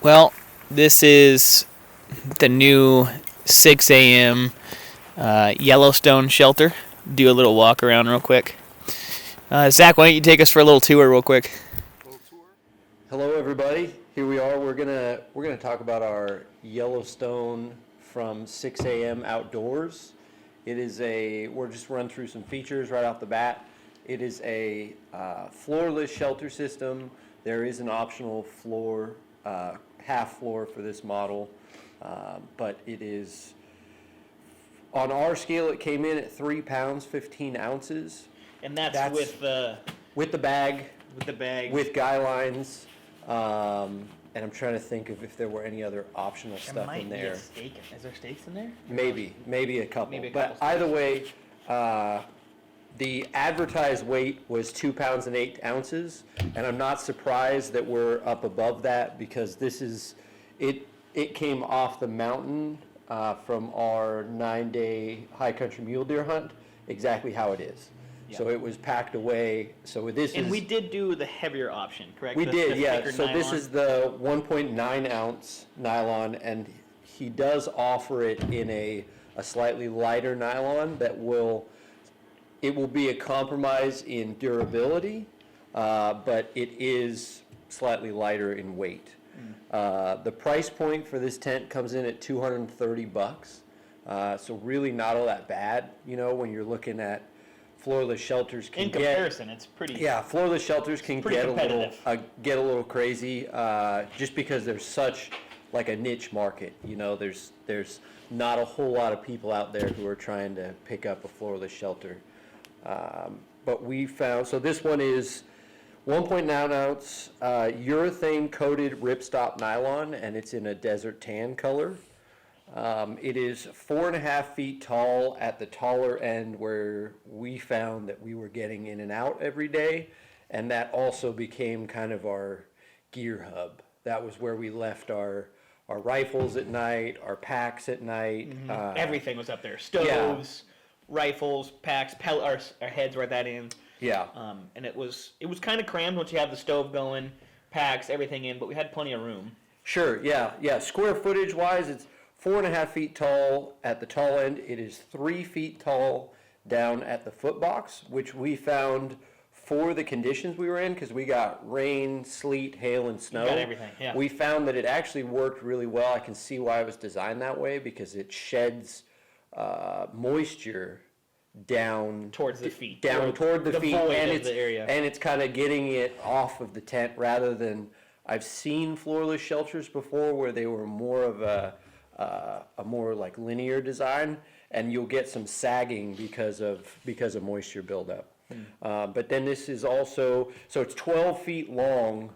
Well, this is the new 6 a.m. Yellowstone shelter. Do a little walk around real quick. Zach, why don't you take us for a little tour real quick? Hello, everybody. Here we are. We're gonna talk about our Yellowstone from 6 a.m. outdoors. We're just run through some features right off the bat. It is a floorless shelter system. There is an optional floor, half floor for this model, but it is on our scale. It came in at 3 pounds 15 ounces And that's with the with the bag, bag. with guy lines. And I'm trying to think of if there were any other optional stuff in there. Steak. Is there steaks in there? Maybe a couple. Maybe a But couple either way, the advertised weight was 2 pounds and 8 ounces, and I'm not surprised that we're up above that because this is it. It came off the mountain from our 9-day high country mule deer hunt, exactly how it is. Yeah. So it was packed away. So this And is. we did do the heavier option, correct? We did, the yeah. thicker So this nylon. is the 1.9 ounce nylon, and he does offer it in a slightly lighter nylon that will be a compromise in durability, but it is slightly lighter in weight. The price point for this tent comes in at $230, so really not all that bad, when you're looking at floorless shelters can In comparison, it's pretty. Yeah, floorless shelters can pretty get competitive. get a little crazy, just because there's such like a niche market. There's not a whole lot of people out there who are trying to pick up a floorless shelter. But we found, so this one is 1.9 ounce urethane coated ripstop nylon, and it's in a desert tan color. It is 4.5 feet tall at the taller end where we found that we were getting in and out every day, and that also became kind of our gear hub. That was where we left our rifles at night, our packs at night. Everything was up there. Stoves, rifles, packs, our heads were at that end. Yeah. And it was kind of crammed once you have the stove going, packs, everything in, but we had plenty of room. Sure, yeah. Square footage wise, it's 4.5 feet tall at the tall end. It is 3 feet tall down at the foot box, which we found for the conditions we were in, because we got rain, sleet, hail, and snow. You got everything, yeah. We found that it actually worked really well. I can see why it was designed that way, because it sheds moisture down Towards the feet. toward the feet, void and of it's the area. and it's kind of getting it off of the tent rather than. I've seen floorless shelters before where they were more of a more like linear design, and you'll get some sagging because of moisture buildup. But then this is also, so it's 12 feet long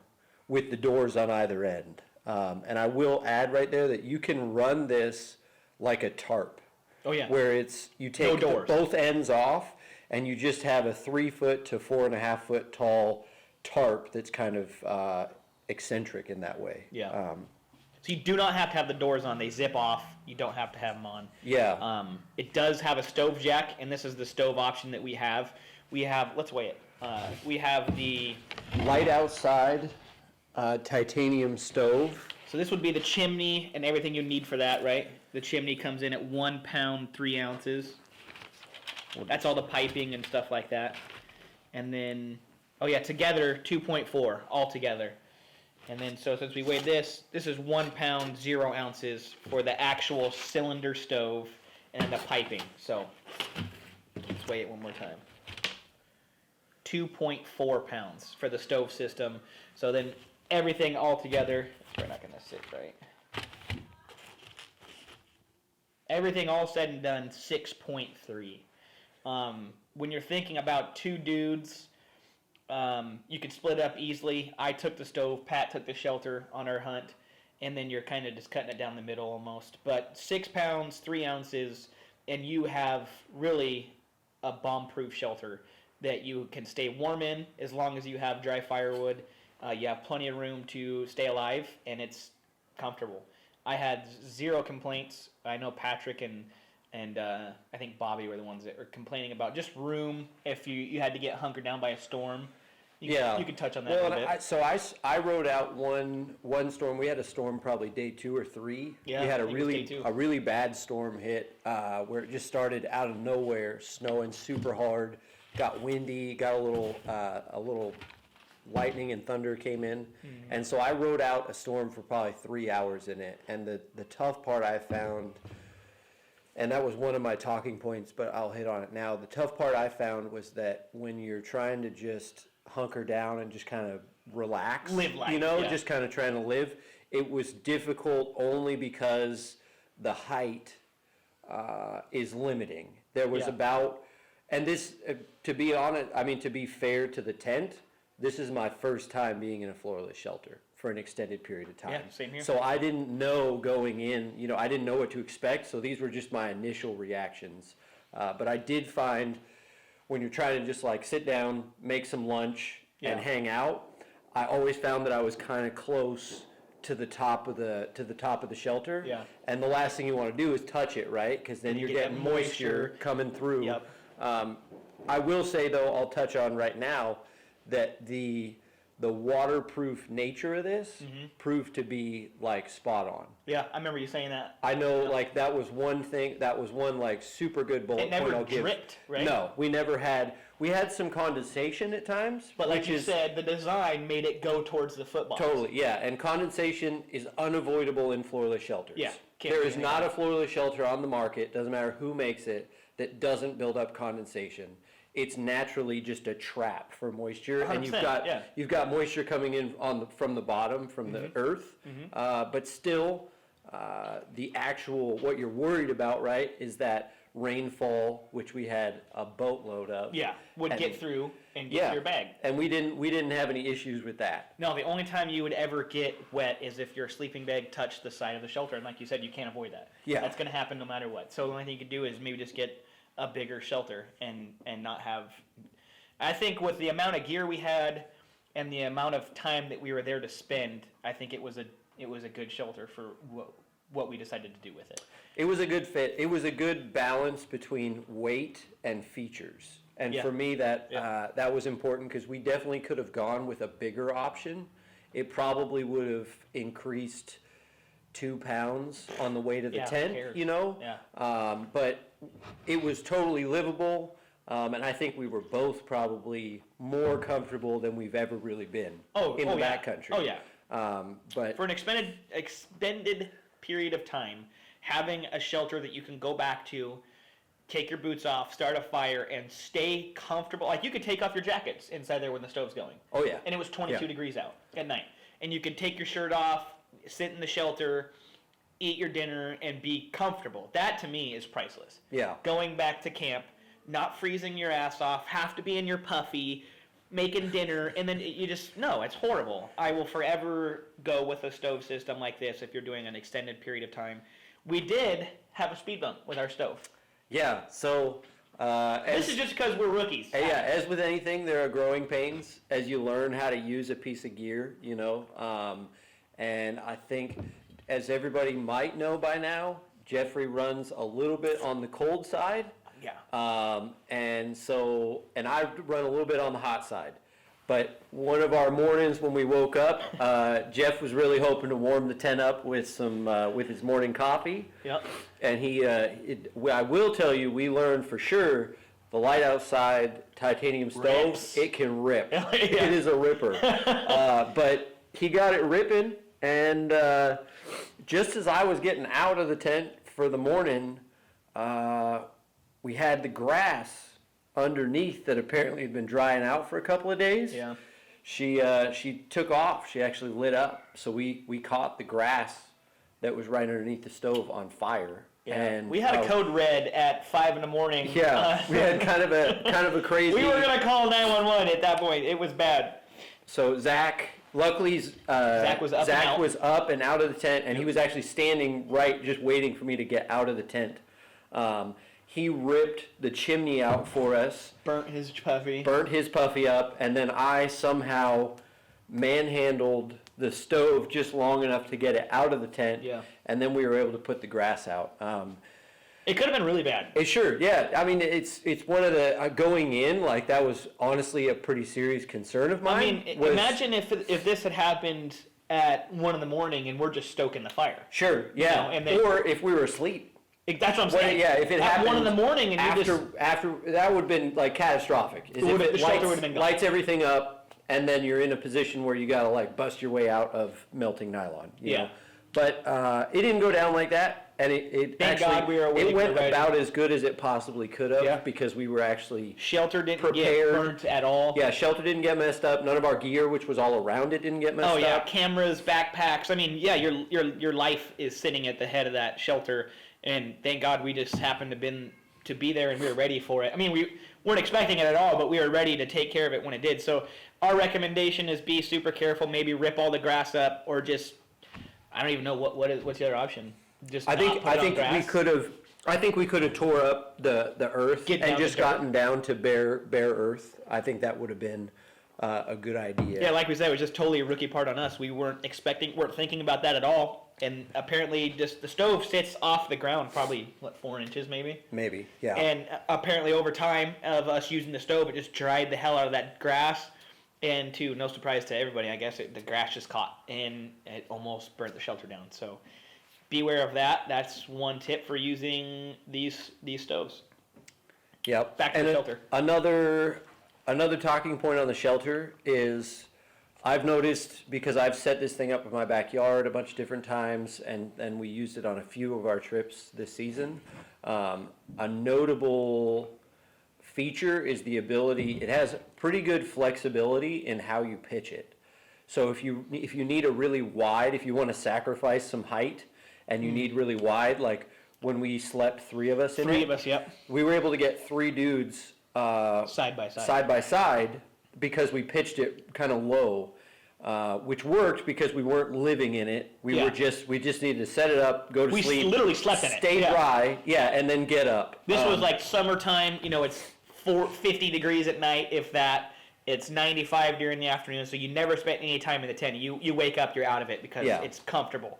with the doors on either end. And I will add right there that you can run this like a tarp. Oh, yeah. Where you take both ends off, and you just have a 3 foot to 4.5 foot tall tarp that's kind of eccentric in that way. Yeah. So you do not have to have the doors on. They zip off. You don't have to have them on. Yeah. It does have a stove jack, and this is the stove option that we have. Let's weigh it. We have the Light outside titanium stove. So this would be the chimney and everything you need for that, right? The chimney comes in at 1 pound 3 ounces. That's all the piping and stuff like that. And then, together 2.4 all together. And then, so since we weighed this is 1 pound 0 ounces for the actual cylinder stove and the piping. So let's weigh it one more time. 2.4 pounds for the stove system. So then everything all together, we're not going to sit right. Everything all said and done, 6.3. When you're thinking about two dudes, you could split up easily. I took the stove, Pat took the shelter on our hunt, and then you're kind of just cutting it down the middle almost. But 6 pounds, 3 ounces, and you have really a bomb-proof shelter that you can stay warm in as long as you have dry firewood. You have plenty of room to stay alive, and it's comfortable. I had zero complaints. I know Patrick and I think Bobby were the ones that were complaining about just room if you had to get hunkered down by a storm. You can touch on that a little bit. I rode out one storm. We had a storm probably day 2 or 3. Yeah, we had I think it was day 2. a really bad storm hit where it just started out of nowhere, snowing super hard, got windy, got a little lightning and thunder came in, and so I rode out a storm for probably 3 hours in it. And the tough part I found, and that was one of my talking points, but I'll hit on it now. The tough part I found was that when you're trying to just hunker down and just kind of relax, live life, just kind of trying to live, it was difficult only because the height is limiting. There was and this, to be honest, to be fair to the tent, this is my first time being in a floorless shelter for an extended period of time. Yeah, same here. So I didn't know going in, I didn't know what to expect, so these were just my initial reactions. But I did find when you're trying to just like sit down, make some lunch, and hang out, I always found that I was kind of close to the top of the shelter. Yeah. And the last thing you want to do is touch it, right? Because then you're getting moisture coming through. Yep. I will say though, I'll touch on right now that the waterproof nature of this proved to be like spot on. Yeah, I remember you saying that. I know, like that was one thing. That was one like super good bullet point I'll give. It never dripped, right? No, we never had. We had some condensation at times, but like you said, the design made it go towards the football. Totally, yeah. And condensation is unavoidable in floorless shelters. Yeah, there is not a floorless shelter on the market. Doesn't matter who makes it that doesn't build up condensation. It's naturally just a trap for moisture, and you've got moisture coming in from the bottom, from the earth, but still, the actual what you're worried about, right, is that rainfall, which we had a boatload of. Yeah, would get through and get to your bag. And we didn't have any issues with that. No, the only time you would ever get wet is if your sleeping bag touched the side of the shelter, and like you said, you can't avoid that. Yeah, that's going to happen no matter what. So the only thing you could do is maybe just get a bigger shelter and not have. I think with the amount of gear we had and the amount of time that we were there to spend, I think it was a good shelter for what we decided to do with it. It was a good fit. It was a good balance between weight and features. And for me, that was important because we definitely could have gone with a bigger option. It probably would have increased 2 pounds on the weight of the tent, but it was totally livable, and I think we were both probably more comfortable than we've ever really been in the backcountry. Oh yeah. But for an extended period of time, having a shelter that you can go back to, take your boots off, start a fire, and stay comfortable. Like you could take off your jackets inside there when the stove's going. Oh yeah. And it was 22 degrees out at night, and you could take your shirt off, sit in the shelter, eat your dinner, and be comfortable. That to me is priceless. Yeah. Going back to camp, not freezing your ass off, have to be in your puffy, making dinner, and then it's horrible. I will forever go with a stove system like this if you're doing an extended period of time. We did have a speed bump with our stove. Yeah, so this is just because we're rookies. Yeah, as with anything, there are growing pains as you learn how to use a piece of gear, and I think, as everybody might know by now, Jeffrey runs a little bit on the cold side. Yeah. And I run a little bit on the hot side. But one of our mornings when we woke up, Jeff was really hoping to warm the tent up with with his morning coffee. Yep. And I will tell you, we learned for sure the light outside titanium stove, it can rip. Yeah. It is a ripper. But he got it ripping, and just as I was getting out of the tent for the morning, we had the grass underneath that apparently had been drying out for a couple of days. Yeah. She took off. She actually lit up. So we caught the grass that was right underneath the stove on fire. Yeah. And we had a code red at 5 a.m. Yeah, we had kind of a crazy. We were gonna call 911 at that point. It was bad. So Zach, luckily, Zach was up and out of the tent, and he was actually standing right, just waiting for me to get out of the tent. He ripped the chimney out for us. Burnt his puffy up, and then I somehow manhandled the stove just long enough to get it out of the tent. Yeah. And then we were able to put the grass out. It could have been really bad. Sure, yeah. I mean, it's one of the going in, like, that was honestly a pretty serious concern of mine. Imagine if this had happened at 1 a.m. and we're just stoking the fire. Sure, yeah. Or if we were asleep. That's what I'm saying. Yeah, if it happened at 1 a.m. and after that would have been like catastrophic. The shelter would have been gone. Lights everything up, and then you're in a position where you gotta like bust your way out of melting nylon. You know? But it didn't go down like that. And it Thank actually, God we were it went about as good as it possibly could have, Yeah. because we were actually Shelter didn't prepared. get burnt at all. Yeah, shelter didn't get messed up. None of our gear, which was all around it, didn't get messed up. Oh yeah, cameras, backpacks. I mean, yeah, your life is sitting at the head of that shelter, and thank God we just happened to be there and we were ready for it. I mean, we weren't expecting it at all, but we were ready to take care of it when it did. So our recommendation is be super careful. Maybe rip all the grass up, or just I don't even know what's the other option. Just I think we could have tore up the earth and just gotten down to bare earth. I think that would have been a good idea. Yeah, like we said, it was just totally a rookie part on us. We weren't thinking about that at all. And apparently, just the stove sits off the ground, probably 4 inches, maybe. Maybe, yeah. And apparently, over time of us using the stove, it just dried the hell out of that grass. And to no surprise to everybody, I guess the grass just caught and it almost burnt the shelter down. So beware of that. That's one tip for using these stoves. Yep. Back to the shelter. Another talking point on the shelter is I've noticed, because I've set this thing up in my backyard a bunch of different times, and we used it on a few of our trips this season. A notable feature is the ability, it has pretty good flexibility in how you pitch it. So if you need a really wide, if you want to sacrifice some height and you need really wide, like when we slept 3 of us in it. 3 of us, yep. We were able to get 3 dudes side by side because we pitched it kind of low, which worked because we weren't living in it. We just needed to set it up, go to sleep. We literally slept in it. Stay dry, and then get up. This was like summertime. It's 50 degrees at night, if that. It's 95 during the afternoon, so you never spent any time in the tent. You wake up, you're out of it because it's comfortable.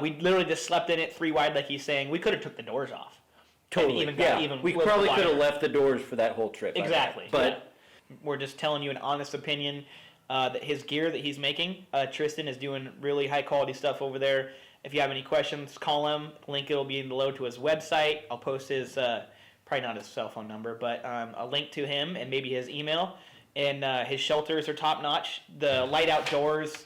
We literally just slept in it 3 wide, like he's saying. We could have took the doors off. Totally. We probably could have left the doors for that whole trip. Exactly. But we're just telling you an honest opinion that his gear that he's making, Tristan is doing really high quality stuff over there. If you have any questions, call him. Link will be below to his website. I'll post his, probably not his cell phone number, but a link to him and maybe his email. And his shelters are top notch. The Light Outdoors,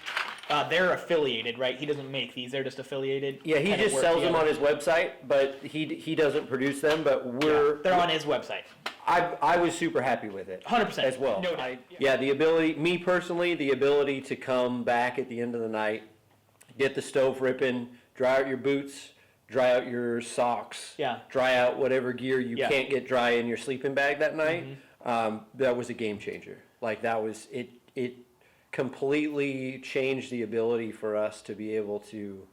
they're affiliated, right? He doesn't make these; they're just affiliated. Yeah, he just sells them on his website, but he doesn't produce them. But they're on his website. I was super happy with it. 100% as well. No, the ability, me personally, the ability to come back at the end of the night, get the stove ripping, dry out your boots, dry out your socks, dry out whatever gear you can't get dry in your sleeping bag that night. That was a game changer. Like that was it. It completely changed the ability for us to be able to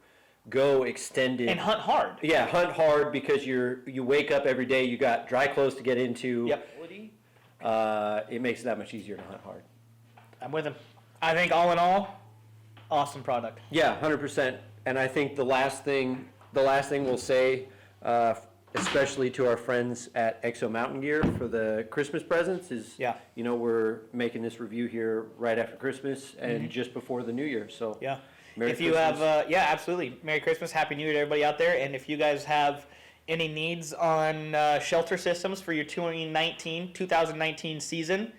go extended and hunt hard. Yeah, hunt hard because you wake up every day. You got dry clothes to get into. Yep. It makes it that much easier to hunt hard. I'm with him. I think all in all, awesome product. Yeah, 100%. And I think the last thing we'll say, especially to our friends at Exo Mountain Gear for the Christmas presents is, we're making this review here right after Christmas and just before the New Year. So Merry if Christmas. You have, absolutely. Merry Christmas, Happy New Year to everybody out there. And if you guys have any needs on shelter systems for your 2019 season,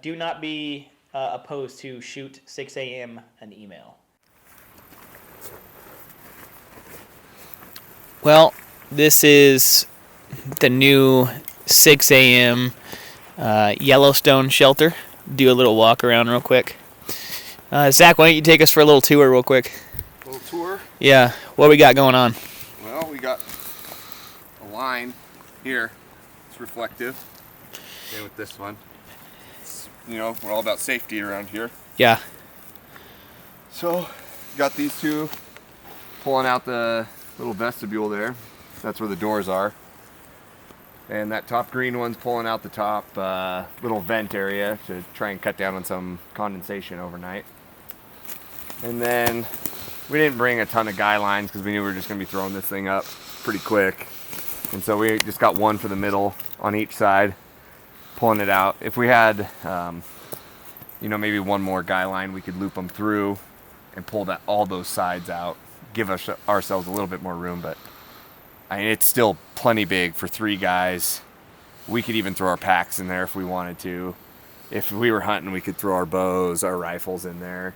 do not be opposed to shoot 6 a.m. an email. Well, this is the new 6 a.m. Yellowstone shelter. Do a little walk around real quick. Zach, why don't you take us for a little tour real quick? A little tour? Yeah. What we got going on? Well, we got a line here. It's reflective. Same with this one. We're all about safety around here. Yeah. So, got these two pulling out the little vestibule there. That's where the doors are. And that top green one's pulling out the top little vent area to try and cut down on some condensation overnight. And then we didn't bring a ton of guy lines because we knew we were just going to be throwing this thing up pretty quick. And so we just got one for the middle on each side, pulling it out. If we had, you know, maybe one more guy line, we could loop them through and pull all those sides out, give ourselves a little bit more room. But I mean, it's still plenty big for 3 guys. We could even throw our packs in there if we wanted to. If we were hunting, we could throw our bows, our rifles in there.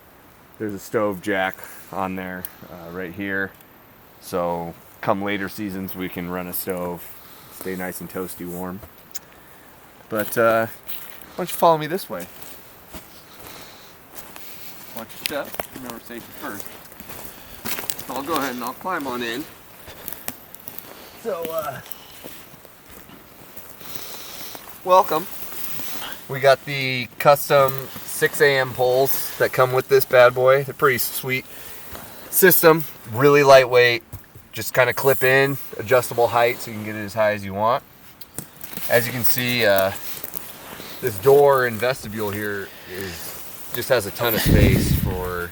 There's a stove jack on there right here. So come later seasons, we can run a stove, stay nice and toasty warm. But why don't you follow me this way? Watch your step. Remember, safety first. So I'll go ahead and I'll climb on in. So, welcome. We got the custom 6 AM poles that come with this bad boy. They're pretty sweet system, really lightweight. Just kind of clip in, adjustable height so you can get it as high as you want. As you can see, this door and vestibule here just has a ton of space for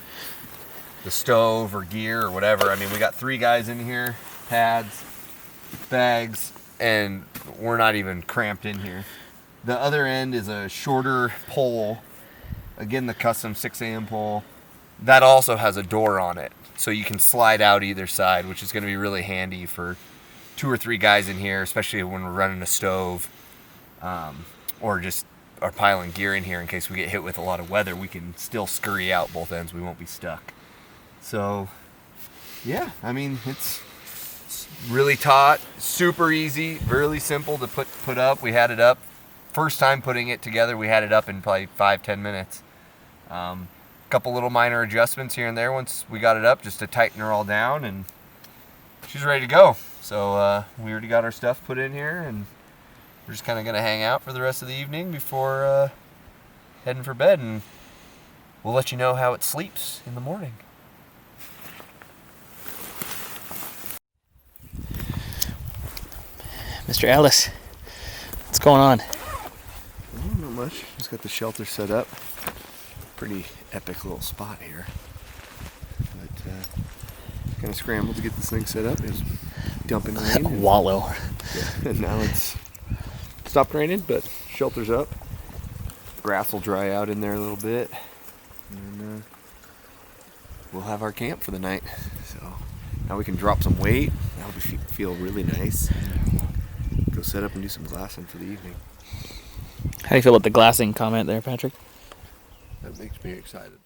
the stove or gear or whatever. I mean, we got 3 guys in here, pads, bags, and we're not even cramped in here. The other end is a shorter pole. Again, the custom 6 AM pole. That also has a door on it, so you can slide out either side, which is going to be really handy for 2 or 3 guys in here, especially when we're running a stove, or just are piling gear in here in case we get hit with a lot of weather. We can still scurry out both ends. We won't be stuck. So, yeah, I mean, it's really taut, super easy, really simple to put up. We had it up. First time putting it together, we had it up in probably 5-10 minutes. Couple little minor adjustments here and there once we got it up, just to tighten her all down, and she's ready to go. So we already got our stuff put in here, and we're just kind of gonna hang out for the rest of the evening before heading for bed, and we'll let you know how it sleeps in the morning. Mr. Ellis, what's going on? Not much. Just got the shelter set up. Pretty epic little spot here. But kind of scrambled to get this thing set up. It was dumping rain. Wallow. Yeah, and now it's stopped raining, but shelter's up. Grass will dry out in there a little bit, and we'll have our camp for the night. So now we can drop some weight. That'll feel really nice. Go set up and do some glassing for the evening. How do you feel about the glassing comment there, Patrick? That makes me excited.